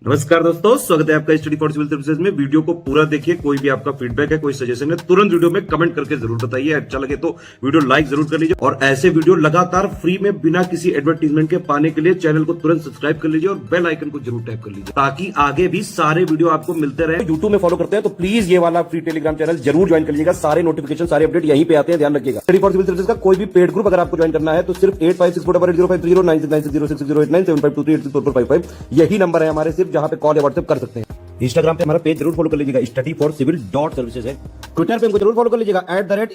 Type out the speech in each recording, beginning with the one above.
नमस्कार दोस्तों, स्वागत है आपका स्टडी फॉर सिविल सर्विसेज में। वीडियो को पूरा देखिए। कोई भी आपका फीडबैक है, कोई सजेशन है, तुरंत वीडियो में कमेंट करके जरूर बताइए। अच्छा लगे तो वीडियो लाइक जरूर कर लीजिए और ऐसे वीडियो लगातार फ्री में बिना किसी एडवर्टीजमेंट के पाने के लिए चैनल को तुरंत सब्सक्राइब कर लीजिए और बेल आइकन को जरूर टैप कर लीजिए ताकि आगे भी सारे वीडियो आपको मिलते रहे। यूट्यूब में फॉलो करते हैं तो प्लीज ये वाला फ्री टेलीग्राम चैनल जरूर ज्वाइन कर लीजिएगा। सारे नोटिफिकेशन, सारे अपडेट यहीं पे आते हैं, ध्यान रखिएगा। स्टडी फॉर सिविल सर्विसेज का कोई भी पेड ग्रुप अगर आपको ज्वाइन करना है तो सिर्फ 856480560606089752386455 यही नंबर है हमारे, सिर्फ जहां पे कॉल या व्हाट्सएप कर सकते हैं। इंस्टाग्राम पे हमारा पेज जरूर फॉलो कर लीजिएगा, studyforcivil.services है। ट्विटर पे हमको जरूर फॉलो कर लीजिएगा,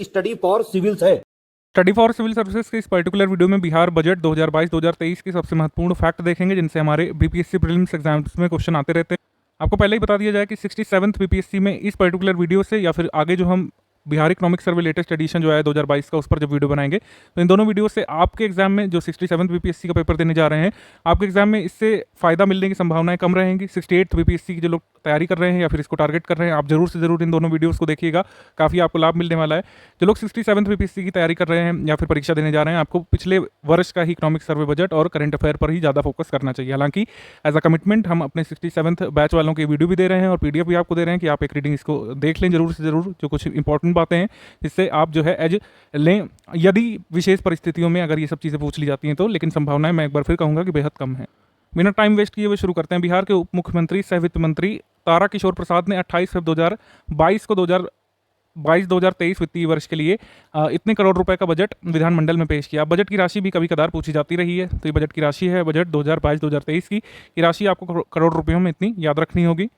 @studyforcivils है। स्टडी फॉर सिविल सर्विसेज के इस पर्टिकुलर वीडियो में बिहार बजट 2022-2023 के सबसे महत्वपूर्ण फैक्ट देखेंगे जिनसे हमारे बीपीएससी प्रीलिम्स एग्जाम्स में क्वेश्चन आते रहते हैं। आपको पहले ही बता दिया जाए कि 67th बीपीएससी में इस पर्टिकुलर वीडियो से या फिर आगे जो हम Bihar economic survey latest edition जो है 2022 का, उस पर जब वीडियो बनाएंगे तो इन दोनों वीडियो से आपके एग्जाम में जो 67th बीपीएससी का पेपर देने जा रहे हैं, आपके एग्जाम में इससे फायदा मिलने की संभावनाएं कम रहेंगी। 68th बीपीएससी की जो लोग तैयारी कर रहे हैं या फिर इसको टारगेट कर रहे हैं, आप जरूर से जरूर इन दोनों वीडियोस को देखिएगा, काफ़ी आपको लाभ मिलने वाला है। जो लोग 67th बीपीएससी की तैयारी कर रहे हैं या फिर परीक्षा देने जा रहे हैं, आपको पिछले वर्ष का ही इकोनॉमिक सर्वे बजट और करंट अफेयर पर ही ज़्यादा फोकस करना चाहिए। हालांकि एज अ कमिटमेंट हम अपने 67th बैच वालों के वीडियो भी दे रहे हैं और पीडीएफ भी आपको दे रहे हैं कि आप एक रीडिंग इसको देख लें जरूर से जरूर, जो कुछ इंपॉर्टेंट बातें हैं जिससे आप जो है एज लें, यदि विशेष परिस्थितियों में अगर ये सब चीज़ें पूछ ली जाती हैं तो, लेकिन संभावनाएं मैं एक बार फिर कहूँगा कि बेहद कम है। बिना टाइम वेस्ट किए हुए शुरू करते हैं। बिहार के उप मुख्यमंत्री सह वित्त मंत्री तारा किशोर प्रसाद ने 28 फरवरी 2022 को 2022-2023 वित्तीय वर्ष के लिए इतने करोड़ रुपए का बजट विधानमंडल में पेश किया। बजट की राशि भी कभी कदार पूछी जाती रही है, तो ये बजट की राशि है बजट 2022-2023 की। ये राशि आपको करोड़ रुपयों में इतनी याद रखनी होगी।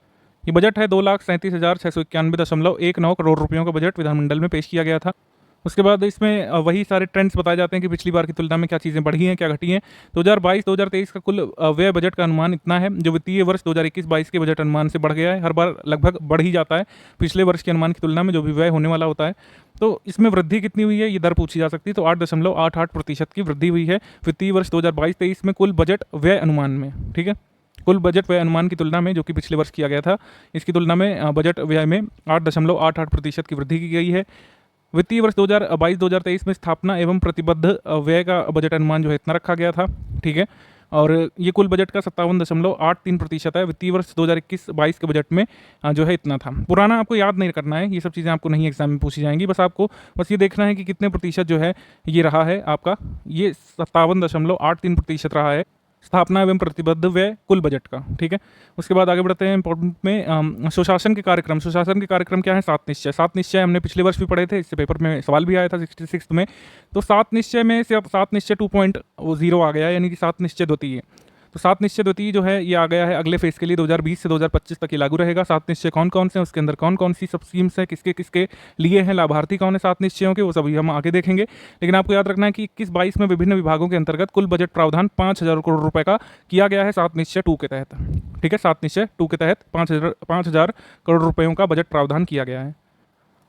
ये बजट है 2,37,691.19 करोड़ रुपयों का बजट विधानमंडल में पेश किया गया था। उसके बाद इसमें वही सारे ट्रेंड्स बताए जाते हैं कि पिछली बार की तुलना में क्या चीज़ें बढ़ी हैं, क्या घटी हैं। 2022-2023 का कुल व्यय बजट का अनुमान इतना है, जो वित्तीय वर्ष 2021-22 के बजट अनुमान से बढ़ गया है। हर बार लगभग बढ़ ही जाता है पिछले वर्ष के अनुमान की तुलना में जो भी व्यय होने वाला होता है। तो इसमें वृद्धि कितनी हुई है, ये दर पूछी जा सकती है। तो 8.88% की वृद्धि हुई है वित्तीय वर्ष 2022-23 में कुल बजट व्यय अनुमान में। ठीक है, कुल बजट व्यय अनुमान की तुलना में, जो कि पिछले वर्ष किया गया था, इसकी तुलना में बजट व्यय में 8.88% की वृद्धि की गई है। वित्तीय वर्ष 2022-2023 में स्थापना एवं प्रतिबद्ध व्यय का बजट अनुमान जो है इतना रखा गया था। ठीक है, और ये कुल बजट का 57.83% है। वित्तीय वर्ष 2021-22 के बजट में जो है इतना था। पुराना आपको याद नहीं करना है, ये सब चीज़ें आपको नहीं एग्जाम में पूछी जाएंगी। बस आपको बस ये देखना है कि कितने प्रतिशत जो है ये रहा है आपका, ये 57.83% रहा है स्थापना एवं प्रतिबद्ध व्यय कुल बजट का। ठीक है, उसके बाद आगे बढ़ते हैं इंपॉर्टेंट में सुशासन के कार्यक्रम। सुशासन के कार्यक्रम क्या है? 7 निश्चय। 7 निश्चय हमने पिछले वर्ष भी पढ़े थे, इससे पेपर में सवाल भी आया था 66 में। तो 7 निश्चय में से अब 7 निश्चय 2.0 आ गया, यानी कि 7 निश्चय द्वितीय। तो 7 निश्चय द्वितीय जो है ये आ गया है अगले फेज के लिए, 2020 से 2025 तक ये लागू रहेगा। 7 निश्चय कौन कौन से हैं, उसके अंदर कौन कौन सी सब स्कीम्स हैं, किसके किसके लिए हैं, लाभार्थी कौन है 7 निश्चयों के, वो सभी हम आगे देखेंगे। लेकिन आपको याद रखना है कि 21-22 में विभिन्न विभागों के अंतर्गत कुल बजट प्रावधान 5,000 करोड़ रुपए का किया गया है 7 निश्चय 2 के तहत। ठीक है, 7 निश्चय 2 के तहत 5,000 करोड़ रुपयों का बजट प्रावधान किया गया है।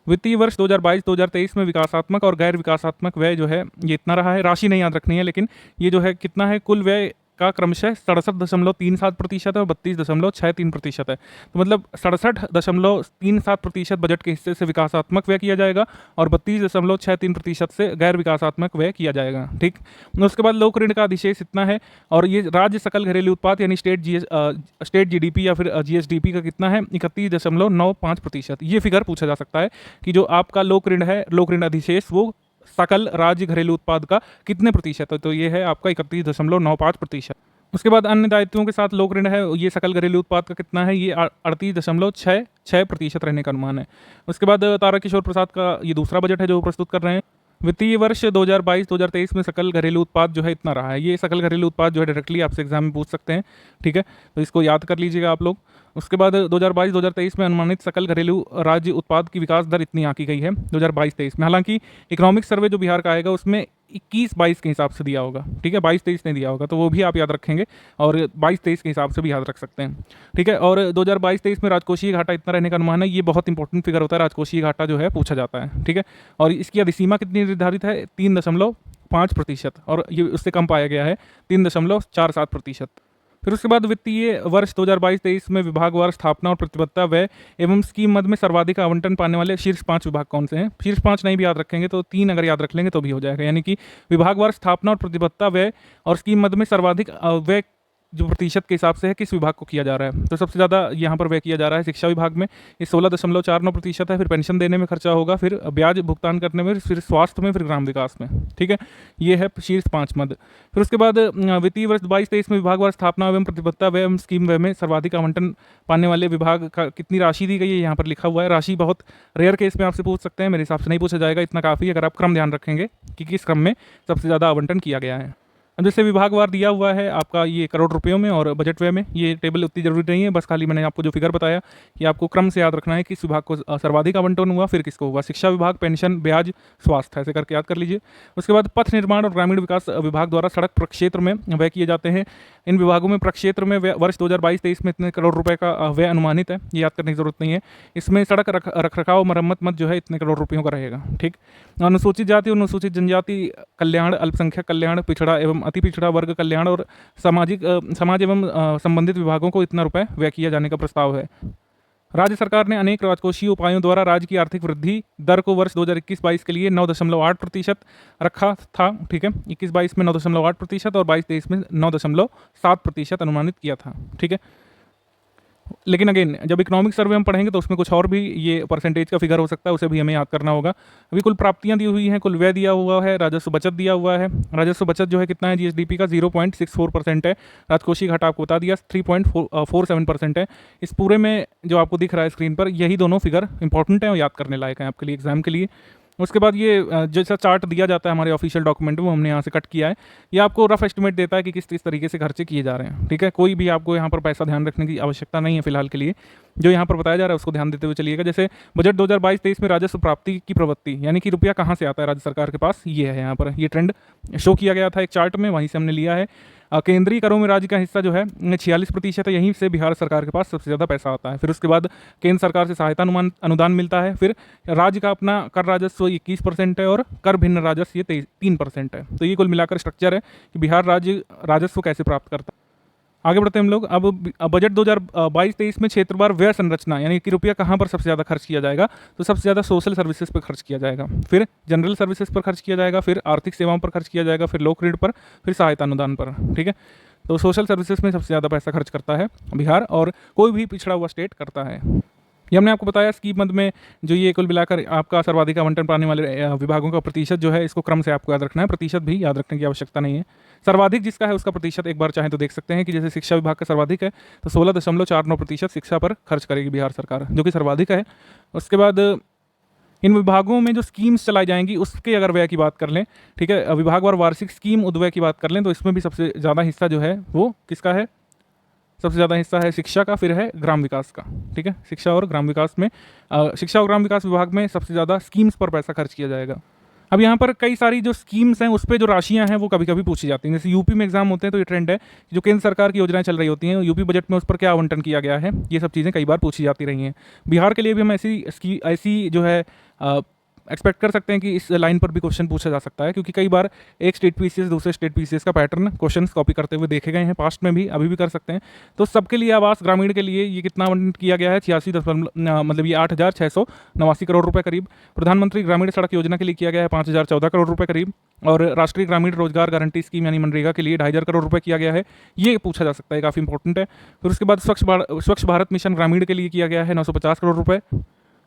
वित्तीय वर्ष 2022-2023 में विकासात्मक और गैर विकासात्मक व्यय जो है ये इतना रहा है। राशि नहीं याद रखनी है, लेकिन ये जो है कितना है, कुल व्यय का क्रमशः 67.37% है और 32.63% है। तो मतलब 67.37% बजट के हिस्से से विकासात्मक व्यय किया जाएगा और 32.63% से गैर विकासात्मक व्यय किया जाएगा। ठीक, उसके बाद लोक ऋण का अधिशेष इतना है और ये राज्य सकल घरेलू उत्पाद यानी स्टेट जीडीपी या फिर जीएसडीपी का कितना है, 31.95%। ये फिगर पूछा जा सकता है कि जो आपका लोक ऋण है, लोक ऋण अधिशेष, वो सकल राज्य घरेलू उत्पाद का कितने प्रतिशत है। तो ये है आपका 31.95%। उसके बाद अन्य दायित्वों के साथ लोक ऋण है, ये सकल घरेलू उत्पाद का कितना है, ये 38.66% रहने का अनुमान है। उसके बाद तारा किशोर प्रसाद का ये दूसरा बजट है जो प्रस्तुत कर रहे हैं। वित्तीय वर्ष 2022-2023 में सकल घरेलू उत्पाद जो है इतना रहा है। ये सकल घरेलू उत्पाद जो है डायरेक्टली आपसे एग्जाम में पूछ सकते हैं। ठीक है, तो इसको याद कर लीजिएगा आप लोग। उसके बाद 2022-2023 में अनुमानित सकल घरेलू राज्य उत्पाद की विकास दर इतनी आंकी गई है 2022-23 में। हालांकि इकोनॉमिक सर्वे जो बिहार का आएगा उसमें 21-22 के हिसाब से दिया होगा। ठीक है, 22-23 नहीं दिया होगा, तो वो भी आप याद रखेंगे और 22-23 के हिसाब से भी याद रख सकते हैं। ठीक है, और 2022-23 में राजकोषीय घाटा इतना रहने का अनुमान है। ये बहुत इंपॉर्टेंट फिगर होता है, राजकोषीय घाटा जो है पूछा जाता है। ठीक है, और इसकी अधिसीमा कितनी निर्धारित है, 3.5% और ये उससे कम पाया गया है 3.47%। फिर उसके बाद वित्तीय वर्ष 2022-23 में विभागवार स्थापना और प्रतिबद्धता व्यय एवं स्कीम मद में सर्वाधिक आवंटन पाने वाले शीर्ष 5 विभाग कौन से हैं। शीर्ष 5 नहीं भी याद रखेंगे तो 3 अगर याद रख लेंगे तो भी हो जाएगा। यानी कि विभागवार स्थापना और प्रतिबद्धता व्यय और स्कीम मद में सर्वाधिक व्यय जो प्रतिशत के हिसाब से है किस विभाग को किया जा रहा है। तो सबसे ज़्यादा यहाँ पर व्यय किया जा रहा है शिक्षा विभाग में, ये 16.49% है। फिर पेंशन देने में खर्चा होगा, फिर ब्याज भुगतान करने में, फिर स्वास्थ्य में, फिर ग्राम विकास में। ठीक है, ये है शीर्ष 5 मद। फिर उसके बाद वित्तीय वर्ष 22-23 में विभागवार स्थापना एवं प्रतिबद्धता व्यय एवं स्कीम व्यय में सर्वाधिक आवंटन पाने वाले विभाग का कितनी राशि दी गई है, यहाँ पर लिखा हुआ है। राशि बहुत रेयर केस में आपसे पूछ सकते हैं, मेरे हिसाब से नहीं पूछा जाएगा, इतना काफ़ी है अगर आप क्रम ध्यान रखेंगे कि किस क्रम में सबसे ज़्यादा आवंटन किया गया है। अब जैसे विभागवार दिया हुआ है आपका ये करोड़ रुपयों में और बजट व्यय में, ये टेबल उतनी जरूरी नहीं है, बस खाली मैंने आपको जो फिगर बताया कि आपको क्रम से याद रखना है किस विभाग को सर्वाधिक आवंटन हुआ, फिर किसको हुआ। शिक्षा विभाग, पेंशन, ब्याज, स्वास्थ्य, ऐसे करके याद कर लीजिए। उसके बाद पथ निर्माण और ग्रामीण विकास विभाग द्वारा सड़क प्रक्षेत्र में व्यय किए जाते हैं। इन विभागों में प्रक्षेत्र में वर्ष 2022-23 में इतने करोड़ रुपए का व्यय अनुमानित है, ये याद करने की जरूरत नहीं है। इसमें सड़क रखरखाव मरम्मत मत जो है इतने करोड़ रुपयों का रहेगा। ठीक, अनुसूचित जाति और अनुसूचित जनजाति कल्याण, अल्पसंख्यक कल्याण, पिछड़ा एवं अति पिछड़ा वर्ग कल्याण और समाज एवं संबंधित विभागों को इतना रुपए व्यय किया जाने का प्रस्ताव है। राज्य सरकार ने अनेक राजकोषीय उपायों द्वारा राज्य की आर्थिक वृद्धि दर को वर्ष 2021-22 के लिए 9.8% रखा था। ठीक है, 21-22 में 9.8% और 22-23 में 9.7% अनुमानित किया था। ठीक है, लेकिन अगेन जब इकोनॉमिक सर्वे हम पढ़ेंगे तो उसमें कुछ और भी ये परसेंटेज का फिगर हो सकता है, उसे भी हमें याद करना होगा। अभी कुल प्राप्तियां दी हुई हैं, कुल व्यय दिया हुआ है, राजस्व बचत दिया हुआ है। राजस्व बचत जो है कितना है जीएसडीपी का 0.64% है। राजकोषीय घाटा आपको बता दिया 3.47% है। इस पूरे में जो आपको दिख रहा है स्क्रीन पर, यही दोनों फिगर इंपॉर्टेंट है और याद करने लायक है आपके लिए एग्जाम के लिए। उसके बाद ये जैसा चार्ट दिया जाता है हमारे ऑफिशियल डॉक्यूमेंट में, वो हमने यहाँ से कट किया है। ये आपको रफ एस्टिमेट देता है कि किस तरीके से खर्चे किए जा रहे हैं। ठीक है, कोई भी आपको यहाँ पर पैसा ध्यान रखने की आवश्यकता नहीं है फिलहाल के लिए, जो यहाँ पर बताया जा रहा है उसको ध्यान देते हुए चलिएगा। जैसे बजट 2022-23 में राजस्व प्राप्ति की प्रवृत्ति, यानी कि रुपया कहाँ से आता है राज्य सरकार के पास, ये है यहाँ पर। ये ट्रेंड शो किया गया था एक चार्ट में, वहीं से हमने लिया है। केंद्रीय करों में राज्य का हिस्सा जो है 46% है, यहीं से बिहार सरकार के पास सबसे ज़्यादा पैसा आता है। फिर उसके बाद केंद्र सरकार से सहायता अनुदान मिलता है। फिर राज्य का अपना कर राजस्व 21% है और कर भिन्न राजस्व ये 3% है। तो ये कुल मिलाकर स्ट्रक्चर है कि बिहार राज्य राजस्व कैसे प्राप्त करता है। आगे बढ़ते हैं हम लोग। अब बजट 2022-23 में क्षेत्रवार व्यय संरचना, यानी कि रुपया कहाँ पर सबसे ज़्यादा खर्च किया जाएगा, तो सबसे ज़्यादा सोशल सर्विसेज पर खर्च किया जाएगा, फिर जनरल सर्विसेज पर खर्च किया जाएगा, फिर आर्थिक सेवाओं पर खर्च किया जाएगा, फिर लोक ऋण पर, फिर सहायता अनुदान पर। ठीक है, तो सोशल सर्विसेज में सबसे ज़्यादा पैसा खर्च करता है बिहार, और कोई भी पिछड़ा हुआ स्टेट करता है। ये हमने आपको बताया स्कीम मद में जो ये कुल मिलाकर आपका सर्वाधिक आवंटन पाने वाले विभागों का प्रतिशत जो है, इसको क्रम से आपको याद रखना है, प्रतिशत भी याद रखने की आवश्यकता नहीं है। सर्वाधिक जिसका है उसका प्रतिशत एक बार चाहें तो देख सकते हैं कि जैसे शिक्षा विभाग का सर्वाधिक है तो 16.49% शिक्षा पर खर्च करेगी बिहार सरकार, जो कि सर्वाधिक है। उसके बाद इन विभागों में जो स्कीम्स चलाई जाएंगी उसके अगर व्यय की बात कर लें, ठीक है, विभागवार वार्षिक स्कीम उद्व्यय की बात कर लें, तो इसमें भी सबसे ज़्यादा हिस्सा जो है वो किसका है, सबसे ज़्यादा हिस्सा है शिक्षा का, फिर है ग्राम विकास का। ठीक है, शिक्षा और ग्राम विकास में शिक्षा और ग्राम विकास विभाग में सबसे ज़्यादा स्कीम्स पर पैसा खर्च किया जाएगा। अब यहाँ पर कई सारी जो स्कीम्स हैं उस पर जो राशियाँ हैं वो कभी कभी पूछी जाती हैं। जैसे यूपी में एग्जाम होते हैं तो ये ट्रेंड है, जो केंद्र सरकार की योजनाएं चल रही होती हैं यूपी बजट में उस पर क्या आवंटन किया गया है, ये सब चीज़ें कई बार पूछी जाती रही हैं। बिहार के लिए भी हम ऐसी जो है एक्सपेक्ट कर सकते हैं कि इस लाइन पर भी क्वेश्चन पूछा जा सकता है, क्योंकि कई बार एक स्टेट पीसीएस दूसरे स्टेट पीसीएस का पैटर्न क्वेश्चन कॉपी करते हुए देखे गए हैं, पास्ट में भी, अभी भी कर सकते हैं। तो सबके लिए आवास ग्रामीण के लिए ये कितना आवंटन किया गया है, 86 मतलब ये 8,689 करोड़ रुपए करीब। प्रधानमंत्री ग्रामीण सड़क योजना के लिए किया गया है 5,014 करोड़ रुपए करीब, और राष्ट्रीय ग्रामीण रोजगार गारंटी स्कीम यानी मनरेगा के लिए 2,500 करोड़ रुपए किया गया है, ये पूछा जा सकता है, काफ़ी इंपॉर्टेंट है। फिर उसके बाद स्वच्छ भारत मिशन ग्रामीण के लिए किया गया है 950 करोड़ रुपए।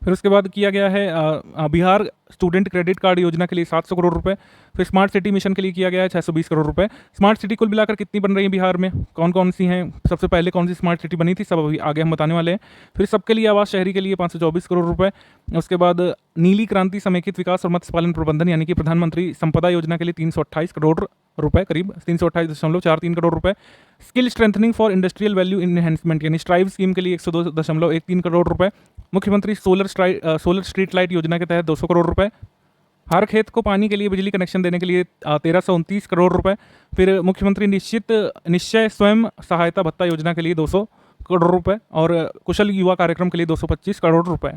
फिर उसके बाद किया गया है बिहार स्टूडेंट क्रेडिट कार्ड योजना के लिए 700 करोड़ रुपए। फिर स्मार्ट सिटी मिशन के लिए किया गया है 620 करोड़ रुपए। स्मार्ट सिटी कुल मिलाकर कितनी बन रही है बिहार में, कौन कौन सी हैं, सबसे पहले कौन सी स्मार्ट सिटी बनी थी, सब अभी आगे हम बताने वाले हैं। फिर सबके लिए आवास शहरी के लिए 524 करोड़ रुपए। उसके बाद नीली क्रांति समेकित विकास और मत्स्य पालन प्रबंधन यानी कि प्रधानमंत्री संपदा योजना के लिए 328 करोड़ रुपए करीब, 328.43 करोड़ रुपए। Skill strengthening for industrial value enhancement यानी स्ट्राइव स्कीम के लिए 102.13 करोड़ रुपए। मुख्यमंत्री सोलर स्ट्रीट लाइट योजना के तहत 200 करोड़ रुपए। हर खेत को पानी के लिए बिजली कनेक्शन देने के लिए 1329 करोड़ रुपए। फिर मुख्यमंत्री निश्चय स्वयं सहायता भत्ता योजना के लिए 200 करोड़ रुपए, और कुशल युवा कार्यक्रम के लिए 225 करोड़ रुपए।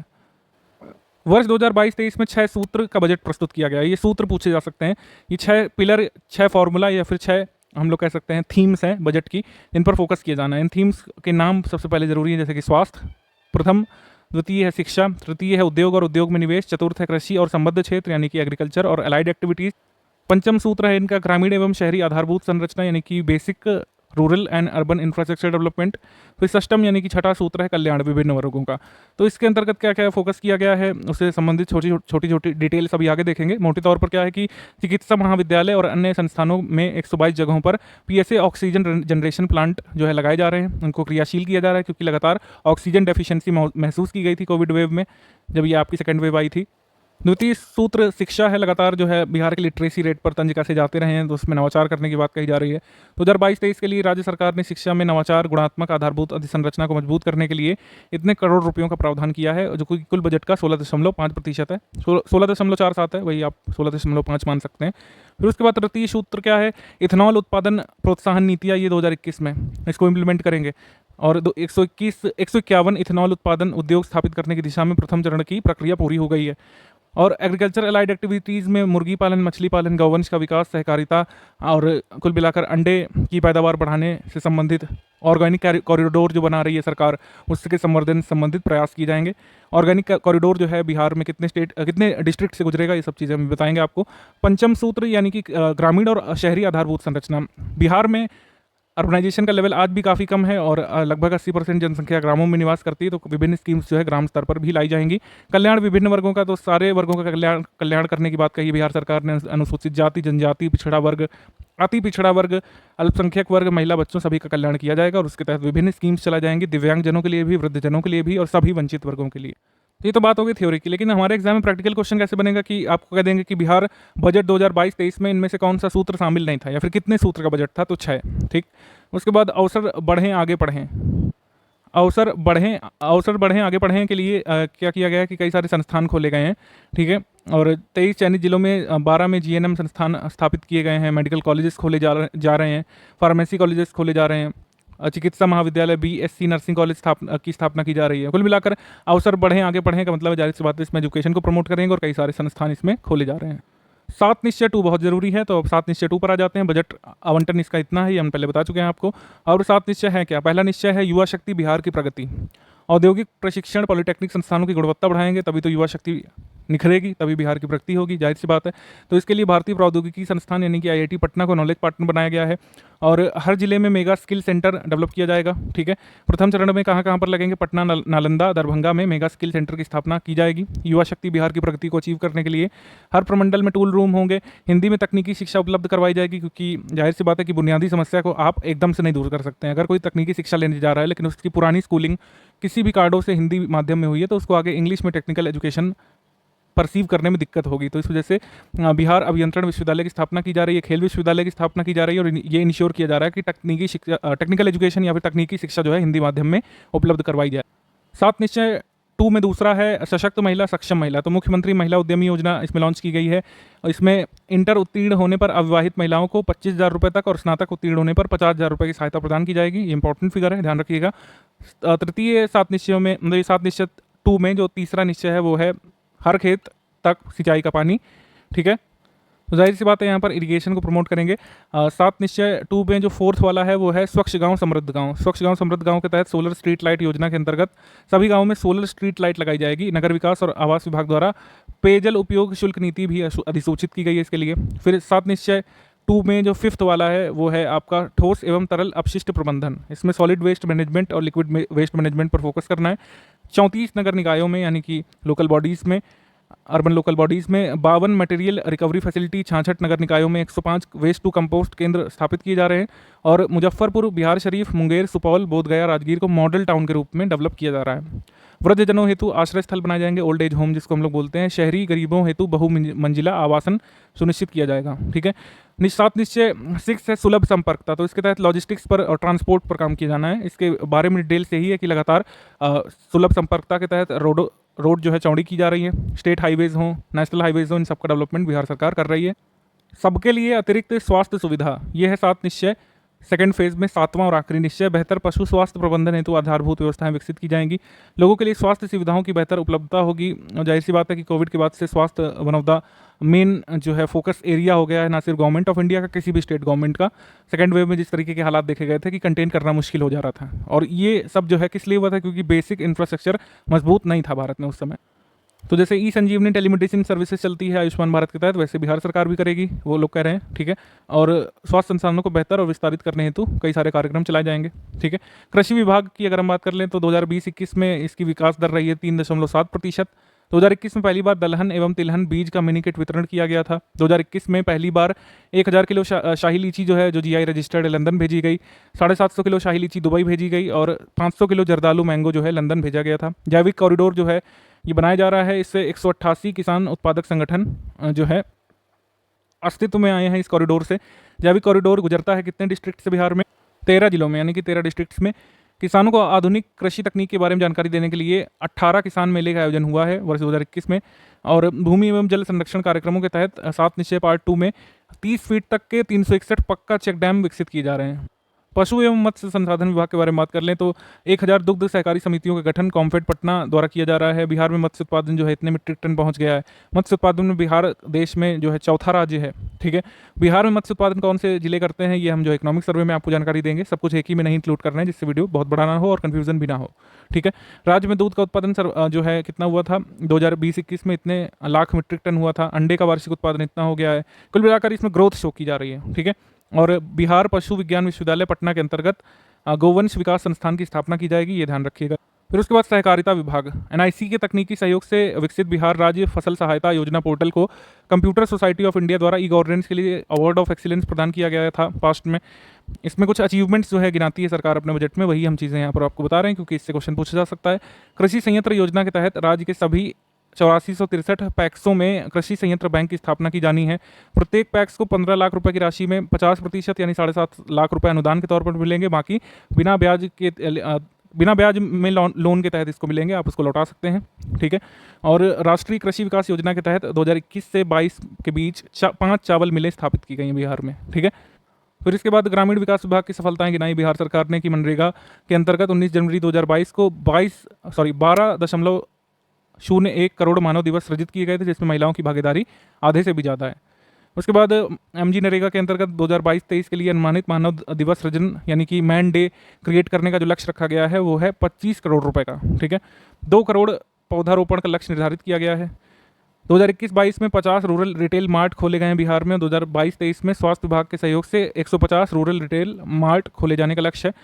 वर्ष 2022-23 में 6 सूत्र का बजट प्रस्तुत किया गया है। ये सूत्र पूछे जा सकते हैं, ये 6 पिलर, 6 फॉर्मूला या फिर 6 हम लोग कह सकते हैं थीम्स हैं बजट की, जिन पर फोकस किया जाना है। इन थीम्स के नाम सबसे पहले जरूरी है, जैसे कि स्वास्थ्य प्रथम, द्वितीय है शिक्षा, तृतीय है उद्योग और उद्योग में निवेश, चतुर्थ है कृषि और संबद्ध क्षेत्र यानी कि एग्रीकल्चर और अलाइड एक्टिविटीज़। पंचम सूत्र है इनका ग्रामीण एवं शहरी आधारभूत संरचना यानी कि basic rural and urban infrastructure development. फिर सष्टम यानी कि छठा सूत्र है कल्याण विभिन्न वर्गों का। तो इसके अंतर्गत क्या क्या फोकस किया गया है, उससे संबंधित छोटी छोटी डिटेल्स अभी आगे देखेंगे। मोटे तौर पर क्या है कि चिकित्सा महाविद्यालय और अन्य संस्थानों में 122 जगहों पर पीएसए ऑक्सीजन जनरेशन प्लांट जो है लगाए जा रहे हैं, उनको क्रियाशील किया जा रहा है, क्योंकि लगातार ऑक्सीजन डेफिशिएंसी महसूस की गई थी कोविड वेव में, जब ये आपकी सेकेंड वेव आई थी। द्वितीय सूत्र शिक्षा है, लगातार जो है बिहार के लिटरेसी रेट पर तंज कैसे जाते रहे हैं, तो उसमें नवाचार करने की बात कही जा रही है। 2022-23 के लिए राज्य सरकार ने शिक्षा में नवाचार गुणात्मक आधारभूत अधिसंरचना को मजबूत करने के लिए इतने करोड़ रुपयों का प्रावधान किया है, जो कि कुल बजट का 16.5% है, 16.47 है, वही आप 16.5 मान सकते हैं। फिर उसके बाद तृतीय सूत्र क्या है, इथेनॉल उत्पादन प्रोत्साहन नीतियाँ ये 2021 में इसको इम्प्लीमेंट करेंगे और 151 इथेनॉल उत्पादन उद्योग स्थापित करने की दिशा में प्रथम चरण की प्रक्रिया पूरी हो गई है। और एग्रीकल्चर अलाइड एक्टिविटीज़ में मुर्गी पालन, मछली पालन, गौवंश का विकास, सहकारिता और कुल मिलाकर अंडे की पैदावार बढ़ाने से संबंधित ऑर्गेनिक कॉरिडोर जो बना रही है सरकार, उसके संवर्धन से संबंधित प्रयास किए जाएंगे। ऑर्गेनिक कॉरिडोर जो है बिहार में कितने डिस्ट्रिक्ट से गुजरेगा, ये सब चीज़ें हम बताएंगे आपको। पंचम सूत्र यानी कि ग्रामीण और शहरी आधारभूत संरचना। बिहार में अर्बनाइजेशन का लेवल आज भी काफ़ी कम है और लगभग 80% जनसंख्या ग्रामों में निवास करती है, तो विभिन्न स्कीम्स जो है ग्राम स्तर पर भी लाई जाएंगी। कल्याण विभिन्न वर्गों का, तो सारे वर्गों का कल्याण करने की बात कही बिहार सरकार ने। अनुसूचित जाति, जनजाति, पिछड़ा वर्ग, अति पिछड़ा वर्ग, अल्पसंख्यक वर्ग, महिला, बच्चों सभी का कल्याण किया जाएगा और उसके तहत विभिन्न स्कीम्स चलाई जाएंगी, दिव्यांगजनों के लिए भी, वृद्धजनों के लिए भी और सभी वंचित वर्गों के लिए। ये तो बात होगी थ्योरी की, लेकिन हमारे एग्जाम में प्रैक्टिकल क्वेश्चन कैसे बनेगा कि आपको कह देंगे कि बिहार बजट 2022-23 में इनमें से कौन सा सूत्र शामिल नहीं था, या फिर कितने सूत्र का बजट था, तो 6, ठीक। उसके बाद अवसर बढ़ें आगे पढ़ें, अवसर बढ़ें आगे पढ़ें के लिए क्या किया गया है कि कई सारे संस्थान खोले गए हैं, ठीक है। और 23 चयनित जिलों में 12 में जीएनएम संस्थान स्थापित किए गए हैं, मेडिकल कॉलेजेस खोले जा रहे हैं, फार्मेसी कॉलेजेस खोले जा रहे हैं, चिकित्सा महाविद्यालय, बीएससी नर्सिंग कॉलेज की स्थापना की जा रही है। कुल मिलाकर अवसर बढ़ें आगे पढ़ें का मतलब जाहिर सी बात है इसमें एजुकेशन को प्रमोट करेंगे और कई सारे संस्थान इसमें खोले जा रहे हैं। 7 निश्चय 2 बहुत जरूरी है, तो अब 7 निश्चय 2 पर आ जाते हैं। बजट आवंटन इसका इतना है, ये हम पहले बता चुके हैं आपको। और 7 निश्चय है क्या? पहला निश्चय है युवा शक्ति बिहार की प्रगति। औद्योगिक प्रशिक्षण, पॉलिटेक्निक संस्थानों की गुणवत्ता बढ़ाएंगे, तभी तो युवा शक्ति निखरेगी, तभी बिहार की प्रगति होगी, जाहिर सी बात है। तो इसके लिए भारतीय प्रौद्योगिकी संस्थान यानी कि आईआईटी पटना को नॉलेज पार्टनर बनाया गया है और हर जिले में मेगा स्किल सेंटर डेवलप किया जाएगा, ठीक है। प्रथम चरण में कहाँ पर लगेंगे? पटना, नालंदा, दरभंगा में मेगा स्किल सेंटर की स्थापना की जाएगी। युवा शक्ति बिहार की प्रगति को अचीव करने के लिए हर प्रमंडल में टूल रूम होंगे, हिंदी में तकनीकी शिक्षा उपलब्ध करवाई जाएगी, क्योंकि जाहिर सी बात है कि बुनियादी समस्या को आप एकदम से नहीं दूर कर सकते हैं। अगर कोई तकनीकी शिक्षा लेने जा रहा है लेकिन उसकी पुरानी स्कूलिंग किसी भी कार्डों से हिंदी माध्यम में हुई है, तो उसको आगे इंग्लिश में टेक्निकल एजुकेशन परसीव करने में दिक्कत होगी। तो इस वजह से बिहार अभियंत्रण विश्वविद्यालय की स्थापना की जा रही है, खेल विश्वविद्यालय की स्थापना की जा रही है और ये इंश्योर किया जा रहा है कि टेक्निकल एजुकेशन या फिर तकनीकी शिक्षा जो है हिंदी माध्यम में उपलब्ध करवाई जाए। 7 निश्चय 2 में दूसरा है सशक्त महिला, सक्षम महिला। तो मुख्यमंत्री महिला उद्यमी योजना इसमें लॉन्च की गई है। इसमें इंटर उत्तीर्ण होने पर अविवाहित महिलाओं को 25,000 रुपये तक और स्नातक उत्तीर्ण होने पर 50,000 रुपये की सहायता प्रदान की जाएगी। ये इंपॉर्टेंट फिगर है, ध्यान रखिएगा। तृतीय 7 निश्चयों में, मतलब 7 निश्चय 2 में जो तीसरा निश्चय है वो है हर खेत तक सिंचाई का पानी, ठीक है। तो जाहिर सी बात है यहाँ पर इरिगेशन को प्रमोट करेंगे। 7 निश्चय 2 में जो 4th वाला है वो है स्वच्छ गांव समृद्ध गांव। स्वच्छ गांव समृद्ध गांव के तहत सोलर स्ट्रीट लाइट योजना के अंतर्गत सभी गांवों में सोलर स्ट्रीट लाइट लगाई जाएगी। नगर विकास और आवास विभाग द्वारा पेयजल उपयोग शुल्क नीति भी अधिसूचित की गई है इसके लिए। फिर 7 निश्चय 2 में जो 5th वाला है वो है आपका ठोस एवं तरल अपशिष्ट प्रबंधन। इसमें सॉलिड वेस्ट मैनेजमेंट और लिक्विड वेस्ट मैनेजमेंट पर फोकस करना है। 34 नगर निकायों में यानी कि लोकल बॉडीज़ में, अर्बन लोकल बॉडीज़ में 52 मटेरियल रिकवरी फैसिलिटी, 66 नगर निकायों में 105 वेस्ट टू कंपोस्ट केंद्र स्थापित किए जा रहे हैं और मुजफ्फरपुर, बिहार शरीफ, मुंगेर, सुपौल, बोधगया, राजगीर को मॉडल टाउन के रूप में डेवलप किया जा रहा है। वृद्धजनों हेतु आश्रय स्थल बनाए जाएंगे, ओल्ड एज होम जिसको हम लोग बोलते हैं। शहरी गरीबों हेतु बहुमंजिला आवासन सुनिश्चित किया जाएगा, ठीक है। 7 निश्चय 6 है सुलभ संपर्कता। तो इसके तहत लॉजिस्टिक्स पर और ट्रांसपोर्ट पर काम किया जाना है। इसके बारे में डिटेल्स यही है कि लगातार सुलभ संपर्कता के तहत रोड जो है चौड़ी की जा रही है। स्टेट हाईवेज हों, नेशनल हाईवेज हों, इन सबका डेवलपमेंट बिहार सरकार कर रही है। सबके लिए अतिरिक्त स्वास्थ्य सुविधा, ये है 7 निश्चय। सेकेंड फेज में 7वां और आखिरी निश्चय बेहतर पशु स्वास्थ्य प्रबंधन हेतु आधारभूत व्यवस्थाएं विकसित की जाएंगी। लोगों के लिए स्वास्थ्य सुविधाओं की बेहतर उपलब्धता होगी। जाहिर सी बात है कि कोविड के बाद से स्वास्थ्य वन ऑफ द मेन जो है फोकस एरिया हो गया है, ना सिर्फ गवर्नमेंट ऑफ इंडिया का, किसी भी स्टेट गवर्नमेंट का। सेकेंड वेव में जिस तरीके के हालात देखे गए थे कि कंटेन करना मुश्किल हो जा रहा था, और ये सब जो है किस लिए हुआ था? क्योंकि बेसिक इंफ्रास्ट्रक्चर मजबूत नहीं था भारत में उस समय। तो जैसे ई संजीवनी टेलीमेडिसिन सर्विसेज चलती है आयुष्मान भारत के तहत, वैसे बिहार सरकार भी करेगी, वो लोग कह रहे हैं, ठीक है। और स्वास्थ्य संसाधनों को बेहतर और विस्तारित करने हेतु कई सारे कार्यक्रम चलाए जाएंगे, ठीक है। कृषि विभाग की अगर हम बात कर लें तो 2020-21 में इसकी विकास दर रही है 3.7%। 2021 में पहली बार दलहन एवं तिलहन बीज का मिनी किट वितरण किया गया था। 2021 में पहली बार 1000 किलो शाही लीची जो है, जो जीआई रजिस्टर्ड है, लंदन भेजी गई। 750 किलो शाही लीची दुबई भेजी गई और 500 किलो जर्दालू मैंगो जो है लंदन भेजा गया था। जैविक कॉरिडोर जो है ये बनाया जा रहा है, इससे 188 किसान उत्पादक संगठन जो है अस्तित्व में आए हैं इस कॉरिडोर से। जैविक कॉरिडोर गुजरता है कितने डिस्ट्रिक्ट से बिहार में? 13 जिलों में, यानी कि 13 डिस्ट्रिक्ट्स में। किसानों को आधुनिक कृषि तकनीक के बारे में जानकारी देने के लिए 18 किसान मेले का आयोजन हुआ है वर्ष 2021 में। और भूमि एवं जल संरक्षण कार्यक्रमों के तहत 7 निश्चय पार्ट 2 में 30 फीट तक के 361 पक्का चेक डैम विकसित किए जा रहे हैं। पशु एवं मत्स्य संसाधन विभाग के बारे में बात कर लें तो 1000 दुग्ध सहकारी समितियों का गठन कॉम्फेड पटना द्वारा किया जा रहा है। बिहार में मत्स्य उत्पादन जो है इतने मीट्रिक टन पहुंच गया है। मत्स्य उत्पादन में बिहार देश में जो है चौथा राज्य है, ठीक है। बिहार में मत्स्य उत्पादन कौन से जिले करते हैं, ये हम जो इकोनॉमिक सर्वे में आपको जानकारी देंगे। सब कुछ एक ही में नहीं इंक्लूड करना है, जिससे वीडियो बहुत बड़ा ना हो और कन्फ्यूजन भी ना हो, ठीक है। राज्य में दूध का उत्पादन जो है कितना हुआ था 2020-21 में? इतने लाख मीट्रिक टन हुआ था। अंडे का वार्षिक उत्पादन इतना हो गया है। कुल मिलाकर इसमें ग्रोथ शो की जा रही है, ठीक है। और बिहार पशु विज्ञान विश्वविद्यालय पटना के अंतर्गत गोवंश विकास संस्थान की स्थापना की जाएगी, ये ध्यान रखिएगा। फिर उसके बाद सहकारिता विभाग एनआईसी के तकनीकी सहयोग से विकसित बिहार राज्य फसल सहायता योजना पोर्टल को कंप्यूटर सोसाइटी ऑफ इंडिया द्वारा ई गवर्नेंस के लिए अवार्ड ऑफ एक्सीलेंस प्रदान किया गया था पास्ट में। इसमें कुछ अचीवमेंट्स जो है गिनाती है सरकार अपने बजट में, वही हम चीज़ें यहाँ पर आपको बता रहे हैं क्योंकि इससे क्वेश्चन पूछा जा सकता है। कृषि संयंत्र योजना के तहत राज्य के सभी 8463 पैक्सों में कृषि संयंत्र बैंक की स्थापना की जानी है। प्रत्येक पैक्स को 15 लाख रुपए की राशि में 50% यानी 7.5 लाख रुपए अनुदान के तौर पर मिलेंगे। बाकी बिना ब्याज में लोन के तहत इसको मिलेंगे, आप उसको लौटा सकते हैं, ठीक है। और राष्ट्रीय कृषि विकास योजना के तहत 2021 से 22 के बीच 5 चावल मिलें स्थापित की गई हैं बिहार में, ठीक है। फिर इसके बाद ग्रामीण विकास विभाग की सफलताएं गिनाई बिहार सरकार ने कि मनरेगा के अंतर्गत 19 जनवरी 2022 को 12.01 करोड़ मानव दिवस सृजित किए गए थे, जिसमें महिलाओं की भागीदारी आधे से भी ज़्यादा है। उसके बाद एमजी नरेगा के अंतर्गत 2022-23 के लिए अनुमानित मानव दिवस सृजन यानी कि मैन डे क्रिएट करने का जो लक्ष्य रखा गया है वो है 25 करोड़ रुपए का, ठीक है। 2 करोड़ पौधारोपण का लक्ष्य निर्धारित किया गया है। 2021-22 में 50 रूरल रिटेल मार्ट खोले गए हैं बिहार में। 2022-23 में स्वास्थ्य विभाग के सहयोग से 150 रूरल रिटेल मार्ट खोले जाने का लक्ष्य है।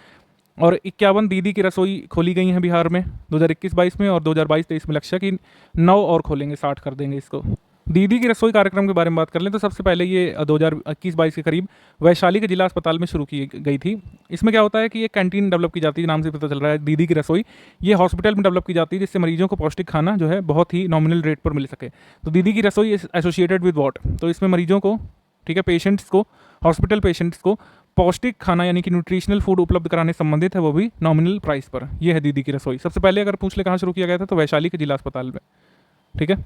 और 51 दीदी की रसोई खोली गई हैं बिहार में 2021-22 में। और 2022-23 में लक्ष्य कि 9 और खोलेंगे, 60 कर देंगे इसको। दीदी की रसोई कार्यक्रम के बारे में बात कर लें तो सबसे पहले ये 2021-22 के करीब वैशाली के जिला अस्पताल में शुरू की गई थी। इसमें क्या होता है कि ये कैंटीन डेवलप की जाती है, नाम से पता चल रहा है दीदी की रसोई। ये हॉस्पिटल में डेवलप की जाती है जिससे मरीजों को पौष्टिक खाना जो है बहुत ही नॉमिनल रेट पर मिल सके। तो दीदी की रसोई एसोसिएटेड विद वॉट, तो इसमें मरीजों को, ठीक है, पेशेंट्स को, हॉस्पिटल पेशेंट्स को पौष्टिक खाना यानी कि न्यूट्रिशनल फूड उपलब्ध कराने संबंधित है, वो भी नॉमिनल प्राइस पर। यह है दीदी की रसोई। सबसे पहले अगर पूछ ले कहाँ शुरू किया गया था तो वैशाली के जिला अस्पताल में, ठीक है।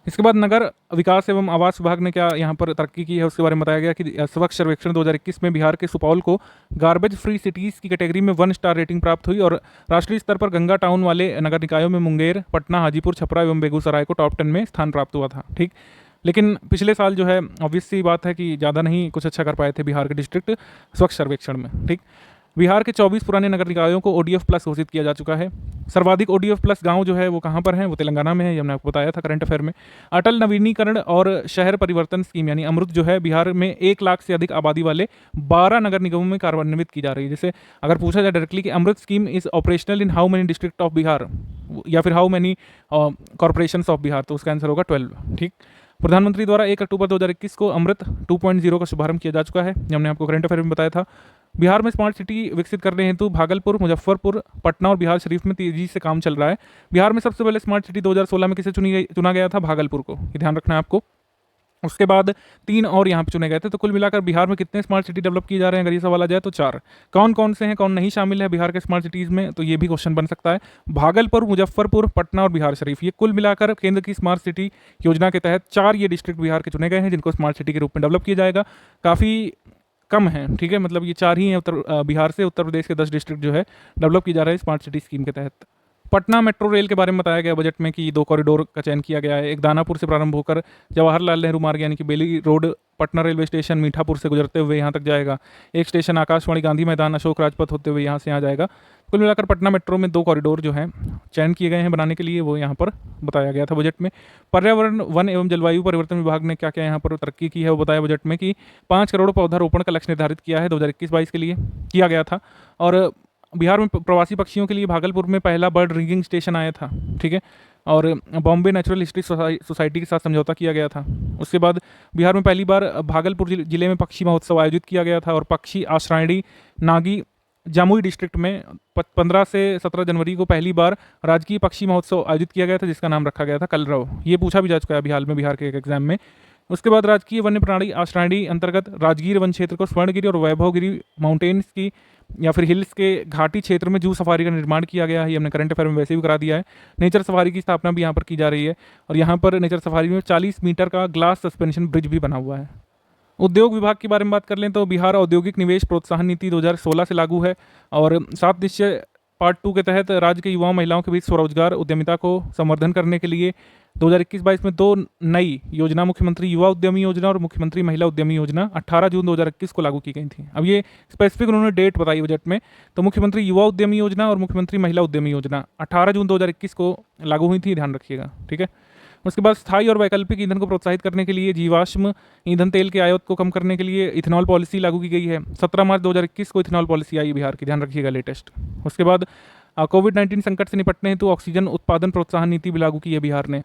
इसके बाद नगर विकास एवं आवास विभाग ने क्या यहाँ पर तरक्की की है उसके बारे में बताया गया कि स्वच्छ सर्वेक्षण 2021 में बिहार के सुपौल को गार्बेज फ्री सिटीज़ की कैटेगरी में 1 स्टार रेटिंग प्राप्त हुई। और राष्ट्रीय स्तर पर गंगा टाउन वाले नगर निकायों में मुंगेर, पटना, हाजीपुर, छपरा एवं बेगूसराय को टॉप 10 में स्थान प्राप्त हुआ था, ठीक। लेकिन पिछले साल जो है ऑब्वियस सी बात है कि ज़्यादा नहीं कुछ अच्छा कर पाए थे बिहार के डिस्ट्रिक्ट स्वच्छ सर्वेक्षण में, ठीक। बिहार के 24 पुराने नगर निकायों को ODF प्लस घोषित किया जा चुका है। सर्वाधिक ODF प्लस गांव जो है वो कहाँ पर है, वो तेलंगाना में है, ये हमने आपको बताया था करंट अफेयर में। अटल नवीनीकरण और शहर परिवर्तन स्कीम यानी अमृत जो है बिहार में 1 लाख से अधिक आबादी वाले 12 नगर निगमों में कार्यान्वित की जा रही है। जैसे अगर पूछा जाए डायरेक्टली कि Amrit scheme is operational in how many district of Bihar या फिर how many corporation of Bihar, तो उसका आंसर होगा 12, ठीक। प्रधानमंत्री द्वारा 1 अक्टूबर 2021 को अमृत 2.0 का शुभारंभ किया जा चुका है, हमने आपको करंट अफेयर में बताया था। बिहार में स्मार्ट सिटी विकसित करने हेतु भागलपुर, मुजफ्फरपुर, पटना और बिहार शरीफ में तेजी से काम चल रहा है। बिहार में सबसे पहले स्मार्ट सिटी 2016 में किसे चुना गया था, भागलपुर को, ये ध्यान रखना है आपको। उसके बाद 3 और यहाँ पे चुने गए थे। तो कुल मिलाकर बिहार में कितने स्मार्ट सिटी डेवलप किए जा रहे हैं, अगर ये सवाल आ जाए तो 4। कौन कौन से हैं, कौन नहीं शामिल है बिहार के स्मार्ट सिटीज़ में, तो ये भी क्वेश्चन बन सकता है। भागलपुर, मुजफ्फरपुर, पटना और बिहार शरीफ, ये कुल मिलाकर केंद्र की स्मार्ट सिटी योजना के तहत 4 ये डिस्ट्रिक्ट बिहार के चुने गए हैं जिनको स्मार्ट सिटी के रूप में डेवलप किया जाएगा। काफ़ी कम है, ठीक है, मतलब ये 4 ही हैं बिहार से। उत्तर प्रदेश के 10 डिस्ट्रिक्ट जो है डेवलप की जा रहे हैं स्मार्ट सिटी स्कीम के तहत। पटना मेट्रो रेल के बारे में बताया गया बजट में कि 2 कॉरिडोर का चयन किया गया है। एक दानापुर से प्रारंभ होकर जवाहरलाल नेहरू मार्ग यानी कि Bailey road, Patna railway station Mithapur से गुजरते हुए यहाँ तक जाएगा। एक स्टेशन आकाशवाणी गांधी मैदान, अशोक राजपथ होते हुए यहाँ से यहाँ जाएगा। कुल मिलाकर पटना मेट्रो में 2 कॉरिडोर जो हैं चयन किए गए हैं बनाने के लिए, वो यहाँ पर बताया गया था बजट में। पर्यावरण, वन एवं जलवायु परिवर्तन विभाग ने क्या क्या यहाँ पर तरक्की की है वो बताया बजट में कि 5 करोड़ पौधारोपण का लक्ष्य निर्धारित किया है 2021-22 के लिए किया गया था। और बिहार में प्रवासी पक्षियों के लिए भागलपुर में पहला बर्ड रिंगिंग स्टेशन आया था, ठीक है। और बॉम्बे नेचुरल हिस्ट्री सोसाइटी के साथ समझौता किया गया था। उसके बाद बिहार में पहली बार भागलपुर जिले में पक्षी महोत्सव आयोजित किया गया था और पक्षी आश्रयणी नागी जामुई डिस्ट्रिक्ट में 15 से 17 जनवरी को पहली बार राजकीय पक्षी महोत्सव आयोजित किया गया था, जिसका नाम रखा गया था कलरव। ये पूछा भी जा चुका है अभी हाल में बिहार के एक एग्जाम में। उसके बाद राजकीय वन्य प्राणी आश्रयणी अंतर्गत राजगीर वन क्षेत्र को स्वर्णगिरी और वैभवगिरी माउंटेन्स की या फिर हिल्स के घाटी क्षेत्र में जू सफारी का निर्माण किया गया है। ये हमने करंट अफेयर में वैसे भी करा दिया है। नेचर सफारी की स्थापना भी यहाँ पर की जा रही है और यहाँ पर नेचर सफारी में 40 मीटर का ग्लास सस्पेंशन ब्रिज भी बना हुआ है। उद्योग विभाग के बारे में बात कर लें तो बिहार औद्योगिक निवेश प्रोत्साहन नीति 2016 से लागू है और 7 निश्चय पार्ट 2 के तहत राज्य के युवाओं महिलाओं के बीच स्वरोजगार उद्यमिता को संवर्धन करने के लिए 2021-22 में 2 नई योजना, मुख्यमंत्री युवा उद्यमी योजना और मुख्यमंत्री महिला उद्यमी योजना 18 जून 2021 को लागू की गई थी। अब ये स्पेसिफिक उन्होंने डेट बताई बजट में, तो मुख्यमंत्री युवा उद्यमी योजना और मुख्यमंत्री महिला उद्यमी योजना 18 जून 2021 को लागू हुई थी, ध्यान रखिएगा, ठीक है। उसके बाद स्थायी और वैकल्पिक ईंधन को प्रोत्साहित करने के लिए जीवाश्म ईंधन तेल के आयात को कम करने के लिए इथेनॉल पॉलिसी लागू की गई है। 17 मार्च 2021 को इथेनॉल पॉलिसी आई बिहार की, ध्यान रखिएगा, लेटेस्ट। उसके बाद कोविड-19 संकट से निपटने हेतु ऑक्सीजन उत्पादन प्रोत्साहन नीति भी लागू की है बिहार ने।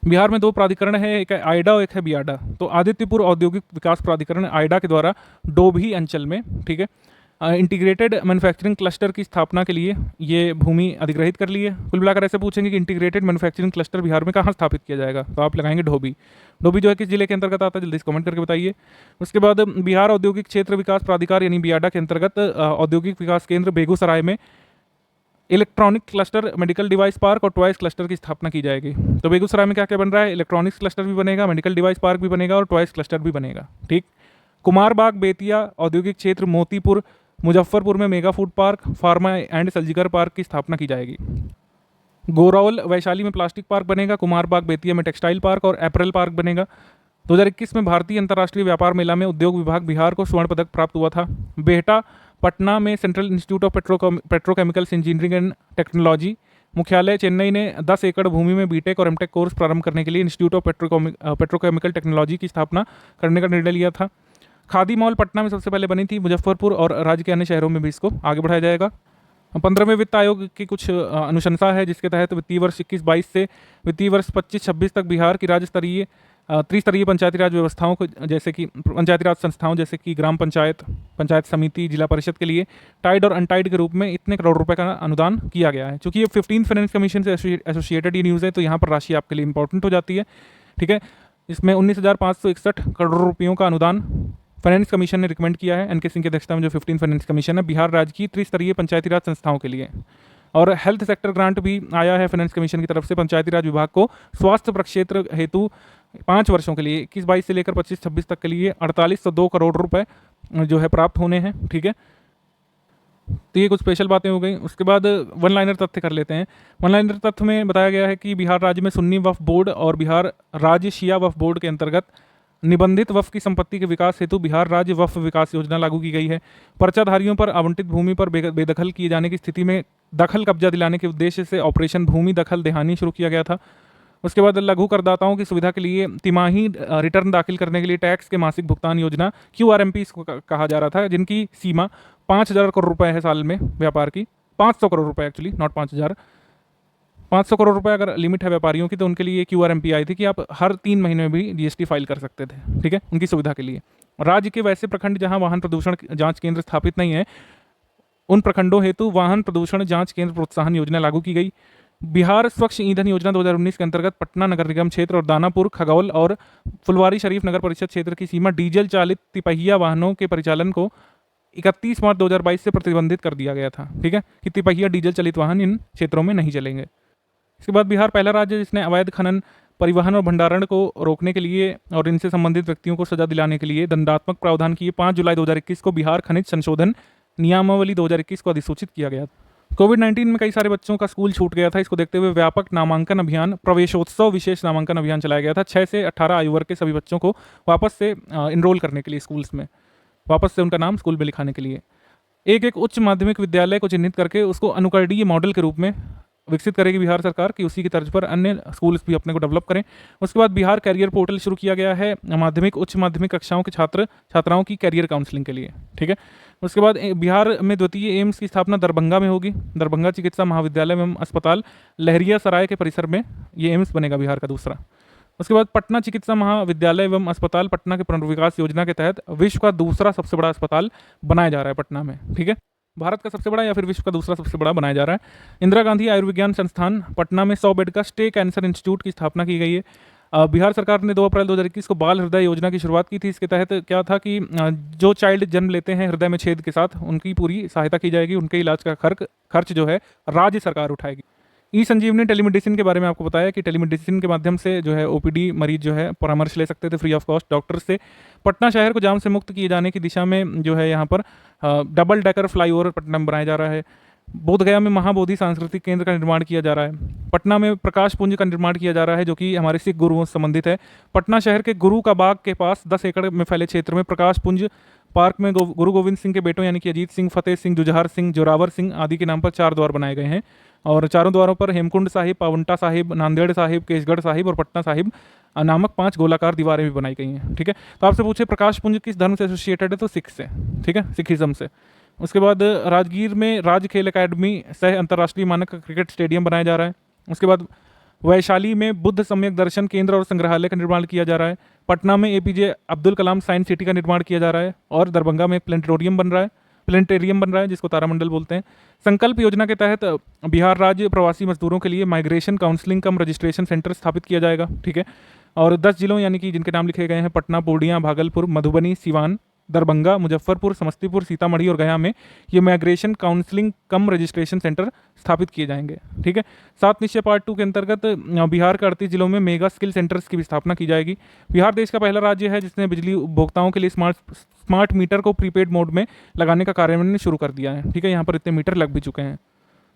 बिहार में 2 प्राधिकरण है, एक है आइडा और एक है बियाडा। तो आदित्यपुर औद्योगिक विकास प्राधिकरण आइडा के द्वारा डोभी अंचल में, ठीक है, इंटीग्रेटेड मैन्युफैक्चरिंग क्लस्टर की स्थापना के लिए ये भूमि अधिग्रहित कर ली है। कुल मिलाकर ऐसे पूछेंगे कि इंटीग्रेटेड मैन्युफैक्चरिंग क्लस्टर बिहार में कहाँ स्थापित किया जाएगा, तो आप लगाएंगे ढोबी। ढोबी जो है किस जिले के अंतर्गत आता है, जल्दी से कमेंट करके बताइए। उसके बाद बिहार औद्योगिक क्षेत्र विकास प्राधिकार यानी बियाडा के अंतर्गत औद्योगिक विकास केंद्र बेगूसराय में electronic cluster, medical device park और टॉयज क्लस्टर की स्थापना की जाएगी। तो बेगूसराय में क्या क्या बन रहा है, इलेक्ट्रॉनिक्स क्लस्टर भी बनेगा, मेडिकल डिवाइस पार्क भी बनेगा और टॉयज क्लस्टर भी बनेगा, ठीक। कुमारबाग बेतिया औद्योगिक क्षेत्र मोतीपुर मुजफ्फरपुर में mega food park, pharma and surgical park की स्थापना की जाएगी। गोरौल वैशाली में प्लास्टिक पार्क बनेगा, कुमारबाग बेतिया में टेक्सटाइल पार्क और एपरल पार्क बनेगा। 2021 में भारतीय अंतर्राष्ट्रीय व्यापार मेला में उद्योग विभाग बिहार को स्वर्ण पदक प्राप्त हुआ था। बेहटा पटना में central institute of petrochemicals engineering and technology मुख्यालय चेन्नई ने 10 एकड़ भूमि में बीटेक और एमटेक कोर्स प्रारंभ करने के लिए इंस्टीट्यूट ऑफ पेट्रोकेमिकल टेक्नोलॉजी की स्थापना करने का निर्णय लिया था। खादी मॉल पटना में सबसे पहले बनी थी, मुजफ्फरपुर और राज्य के अन्य शहरों में भी इसको आगे बढ़ाया जाएगा। 15वें वित्त आयोग की कुछ अनुशंसा है जिसके तहत वित्तीय वर्ष 21-22 से वित्तीय वर्ष 25-26 तक बिहार की राज्य स्तरीय त्रिस्तरीय पंचायती राज व्यवस्थाओं को, जैसे कि पंचायती राज संस्थाओं जैसे कि ग्राम पंचायत, पंचायत समिति, जिला परिषद के लिए टाइड और अनटाइड के रूप में इतने करोड़ रुपए का अनुदान किया गया है। चूंकि ये 15th फाइनेंस कमीशन से एसोसिएटेड ये न्यूज़ है, तो यहाँ पर राशि आपके लिए इंपॉर्टेंट हो जाती है, ठीक है। इसमें 19,561 करोड़ रुपयों का अनुदान फाइनेंस कमीशन ने रिकमेंड किया है, एनके सिंह की अध्यक्षता में जो 15th फाइनेंस कमीशन है बिहार राज्य की त्रिस्तरीय पंचायती राज संस्थाओं के लिए। और हेल्थ सेक्टर ग्रांट भी आया है फाइनेंस कमीशन की तरफ से पंचायती राज विभाग को स्वास्थ्य प्रक्षेत्र हेतु 5 वर्षों के लिए 21-22 से लेकर 25-26 तक के लिए 4802 करोड़ रुपए जो है प्राप्त होने हैं, ठीक है। तो ये कुछ स्पेशल बातें हो गई। उसके बाद वन लाइनर तथ्य कर लेते हैं। वन लाइनर तथ्य में बताया गया है कि बिहार राज्य में सुन्नी वक्फ बोर्ड और बिहार राज्य शिया वक्फ बोर्ड के अंतर्गत निबंधित वक्फ की संपत्ति के विकास हेतु बिहार राज्य वक्फ विकास योजना लागू की गई है। पर्चाधारियों पर आवंटित भूमि पर बेदखल किए जाने की स्थिति में दखल कब्जा दिलाने के उद्देश्य से ऑपरेशन भूमि दखल देहानी शुरू किया गया था। उसके बाद लघु करदाताओं की सुविधा के लिए तिमाही रिटर्न दाखिल करने के लिए टैक्स के मासिक भुगतान योजना QRMP इसको कहा जा रहा था, जिनकी सीमा 5,000 करोड़ रुपए है साल में व्यापार की, 500 करोड़ रुपए एक्चुअली, नॉट 5,000, 500 करोड़ रुपए अगर लिमिट है व्यापारियों की, तो उनके लिए QRMP आई थी कि आप हर 3 महीने में भी GST फाइल कर सकते थे, ठीक है, उनकी सुविधा के लिए। राज्य के वैसे प्रखंड जहां वाहन प्रदूषण जांच केंद्र स्थापित नहीं है, उन प्रखंडों हेतु वाहन प्रदूषण जांच केंद्र प्रोत्साहन योजना लागू की गई। बिहार स्वच्छ ईंधन योजना 2019 के अंतर्गत पटना नगर निगम क्षेत्र और दानापुर, खगौल और फुलवारी शरीफ नगर परिषद क्षेत्र की सीमा डीजल चालित तिपहिया वाहनों के परिचालन को 31 मार्च 2022 से प्रतिबंधित कर दिया गया था, ठीक है, कि तिपहिया डीजल चलित वाहन इन क्षेत्रों में नहीं चलेंगे। इसके बाद बिहार पहला राज्य जिसने अवैध खनन, परिवहन और भंडारण को रोकने के लिए और इनसे संबंधित व्यक्तियों को सजा दिलाने के लिए दंडात्मक प्रावधान किए 5 जुलाई 2021 को बिहार खनिज संशोधन नियमावली 2021 को अधिसूचित किया गया। कोविड-19 में कई सारे बच्चों का स्कूल छूट गया था, इसको देखते हुए व्यापक नामांकन अभियान, प्रवेशोत्सव विशेष नामांकन अभियान चलाया गया था। 6 से 18 आयु वर्ग के सभी बच्चों को वापस से इनरोल करने के लिए स्कूल्स में, वापस से उनका नाम स्कूल में लिखाने के लिए। एक एक उच्च माध्यमिक विद्यालय को चिन्हित करके उसको अनुकरणीय मॉडल के रूप में विकसित करेगी बिहार सरकार कि उसी की तर्ज पर अन्य स्कूल्स भी अपने को डेवलप करें। उसके बाद बिहार कैरियर पोर्टल शुरू किया गया है माध्यमिक उच्च माध्यमिक कक्षाओं के छात्र छात्राओं की कैरियर काउंसलिंग के लिए, ठीक है। उसके बाद बिहार में द्वितीय एम्स की स्थापना दरभंगा में होगी। दरभंगा चिकित्सा महाविद्यालय एवं अस्पताल लहरिया सराय के परिसर में ये एम्स बनेगा बिहार का दूसरा। उसके बाद पटना चिकित्सा महाविद्यालय एवं अस्पताल पटना के पुनर्विकास योजना के तहत विश्व का दूसरा सबसे बड़ा अस्पताल बनाया जा रहा है पटना में, ठीक है। भारत का सबसे बड़ा या फिर विश्व का दूसरा सबसे बड़ा बनाया जा रहा है। इंदिरा गांधी आयुर्विज्ञान संस्थान पटना में 100 बेड का स्टे कैंसर इंस्टीट्यूट की स्थापना की गई है। बिहार सरकार ने 2 अप्रैल 2021 को बाल हृदय योजना की शुरुआत की थी। इसके तहत क्या था कि जो चाइल्ड जन्म लेते हैं हृदय में छेद के साथ उनकी पूरी सहायता की जाएगी, उनके इलाज का खर्च जो है राज्य सरकार उठाएगी। ई संजीवनी टेलीमेडिसिन के बारे में आपको बताया कि टेलीमेडिसिन के माध्यम से जो है ओपीडी मरीज जो है परामर्श ले सकते थे फ्री ऑफ कॉस्ट डॉक्टर से। पटना शहर को जाम से मुक्त किए जाने की दिशा में जो है यहाँ पर डबल डेकर फ्लाईओवर पटना में बनाया जा रहा है। बोधगया में महाबोधि सांस्कृतिक केंद्र का निर्माण किया जा रहा है। पटना में प्रकाश पुंज का निर्माण किया जा रहा है जो कि हमारे सिख गुरुओं से संबंधित है। पटना शहर के गुरु का बाग के पास 10 एकड़ में फैले क्षेत्र में प्रकाश पुंज पार्क में गुरु गोविंद सिंह के बेटों यानी कि अजीत सिंह, फतेह सिंह, जुझार सिंह, जोरावर सिंह आदि के नाम पर 4 द्वार बनाए गए हैं और चारों द्वारों पर हेमकुंड साहिब, पावंटा साहिब, नांदेड़ साहिब, केसगढ़ साहिब और पटना साहिब नामक 5 गोलाकार दीवारें भी बनाई गई हैं, ठीक है। तो आपसे पूछे प्रकाश पुंज किस धर्म से एसोसिएटेड है, तो सिख से, ठीक है, सिखिज्म से। उसके बाद राजगीर में राज्य खेल अकादमी सह अंतर्राष्ट्रीय मानक क्रिकेट स्टेडियम बनाया जा रहा है। उसके बाद वैशाली में बुद्ध सम्यक दर्शन केंद्र और संग्रहालय का निर्माण किया जा रहा है। पटना में APJ Abdul Kalam science city का निर्माण किया जा रहा है और दरभंगा में प्लेनेटेरियम बन रहा है जिसको तारामंडल बोलते हैं। संकल्प योजना के तहत बिहार राज्य प्रवासी मजदूरों के लिए माइग्रेशन काउंसलिंग कम रजिस्ट्रेशन सेंटर स्थापित किया जाएगा, ठीक है। और 10 जिलों यानी कि जिनके नाम लिखे गए हैं पटना, पूर्णिया, भागलपुर, मधुबनी, सिवान, दरभंगा, मुजफ्फरपुर, समस्तीपुर, सीतामढ़ी और गया में ये माइग्रेशन काउंसलिंग कम रजिस्ट्रेशन सेंटर स्थापित किए जाएंगे, ठीक है। 7 निश्चय पार्ट 2 के अंतर्गत बिहार के 38 जिलों में मेगा स्किल सेंटर्स की भी स्थापना की जाएगी। बिहार देश का पहला राज्य है जिसने बिजली उपभोक्ताओं के लिए स्मार्ट मीटर को प्रीपेड मोड में लगाने का कार्यान्वयन शुरू कर दिया है, ठीक है। यहाँ पर इतने मीटर लग भी चुके हैं।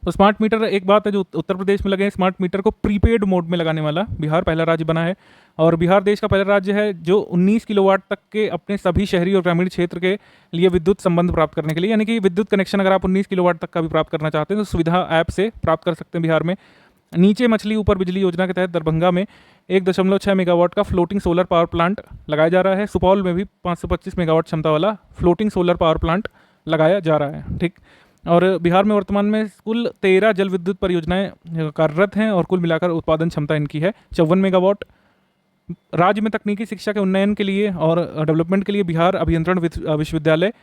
तो स्मार्ट मीटर एक बात है जो उत्तर प्रदेश में लगे हैं, स्मार्ट मीटर को प्रीपेड मोड में लगाने वाला बिहार पहला राज्य बना है। और बिहार देश का पहला राज्य है जो 19 किलोवाट तक के अपने सभी शहरी और ग्रामीण क्षेत्र के लिए विद्युत संबंध प्राप्त करने के लिए, यानी कि विद्युत कनेक्शन अगर आप 19 किलोवाट तक का भी प्राप्त करना चाहते हैं तो सुविधा ऐप से प्राप्त कर सकते हैं बिहार में। नीचे मछली ऊपर बिजली योजना के तहत दरभंगा में 1.6 मेगावाट का फ्लोटिंग सोलर पावर प्लांट लगाया जा रहा है। सुपौल में भी 525 मेगावाट क्षमता वाला फ्लोटिंग सोलर पावर प्लांट लगाया जा रहा है, ठीक। और बिहार में वर्तमान में कुल 13 जल विद्युत परियोजनाएं कार्यरत हैं और कुल मिलाकर उत्पादन क्षमता इनकी है 54 मेगावाट। राज्य में तकनीकी शिक्षा के उन्नयन के लिए और डेवलपमेंट के लिए बिहार अभियंत्रण विश्वविद्यालय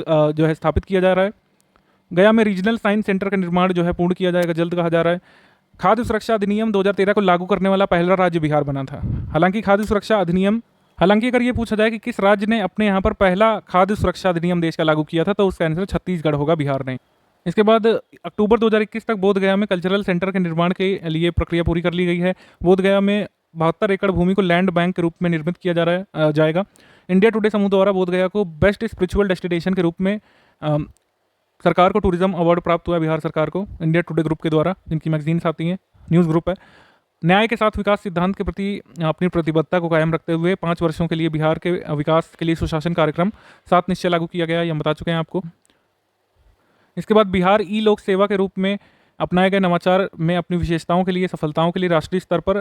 जो है स्थापित किया जा रहा है। गया में रीजनल साइंस सेंटर का निर्माण जो है पूर्ण किया जाएगा, जल्द कहा जा रहा है। खाद्य सुरक्षा अधिनियम 2013 को लागू करने वाला पहला राज्य बिहार बना था। हालांकि अगर ये पूछा जाए कि किस राज्य ने अपने यहाँ पर पहला खाद्य सुरक्षा अधिनियम देश का लागू किया था तो उसका आंसर छत्तीसगढ़ होगा, बिहार ने। इसके बाद अक्टूबर 2021 तक बोधगया में कल्चरल सेंटर के निर्माण के लिए प्रक्रिया पूरी कर ली गई है। बोधगया में 72 एकड़ भूमि को लैंड बैंक के रूप में निर्मित किया जाएगा। इंडिया टुडे समूह द्वारा बोधगया को बेस्ट स्पिरिचुअल डेस्टिनेशन के रूप में सरकार को टूरिज्म अवार्ड प्राप्त हुआ है बिहार सरकार को, इंडिया टुडे ग्रुप के द्वारा, जिनकी मैगजीन्स आती हैं, न्यूज़ ग्रुप है। न्याय के साथ विकास सिद्धांत के प्रति अपनी प्रतिबद्धता को कायम रखते हुए 5 वर्षों के लिए बिहार के विकास के लिए सुशासन कार्यक्रम 7 निश्चय लागू किया गया, ये हम बता चुके हैं आपको। इसके बाद बिहार ई लोक सेवा के रूप में अपनाए गए नवाचार में अपनी विशेषताओं के लिए सफलताओं के लिए राष्ट्रीय स्तर पर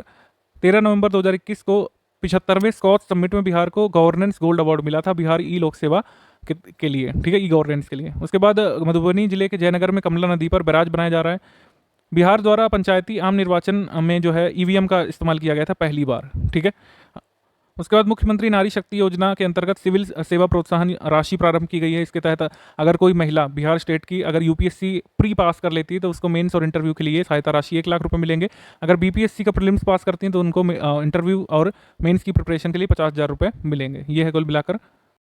13 नवंबर 2021 को 75वें स्कॉच समिट में बिहार को गवर्नेंस गोल्ड अवार्ड मिला था बिहार ई लोक सेवा के लिए, ठीक है, ई गवर्नेंस के लिए। उसके बाद मधुबनी जिले के जयनगर में कमला नदी पर बैराज बनाया जा रहा है। बिहार द्वारा पंचायती आम निर्वाचन में जो है ईवीएम का इस्तेमाल किया गया था पहली बार, ठीक है। उसके बाद मुख्यमंत्री नारी शक्ति योजना के अंतर्गत सिविल सेवा प्रोत्साहन राशि प्रारंभ की गई है। इसके तहत अगर कोई महिला बिहार स्टेट की अगर यूपीएससी प्री पास कर लेती है तो उसको मेंस और इंटरव्यू के लिए सहायता राशि 1 लाख रुपए मिलेंगे। अगर बीपीएससी का प्रीलिम्स पास करती हैं तो उनको इंटरव्यू और मेंस की प्रिपरेशन के लिए 50,000 रुपये मिलेंगे। ये है कुल मिलाकर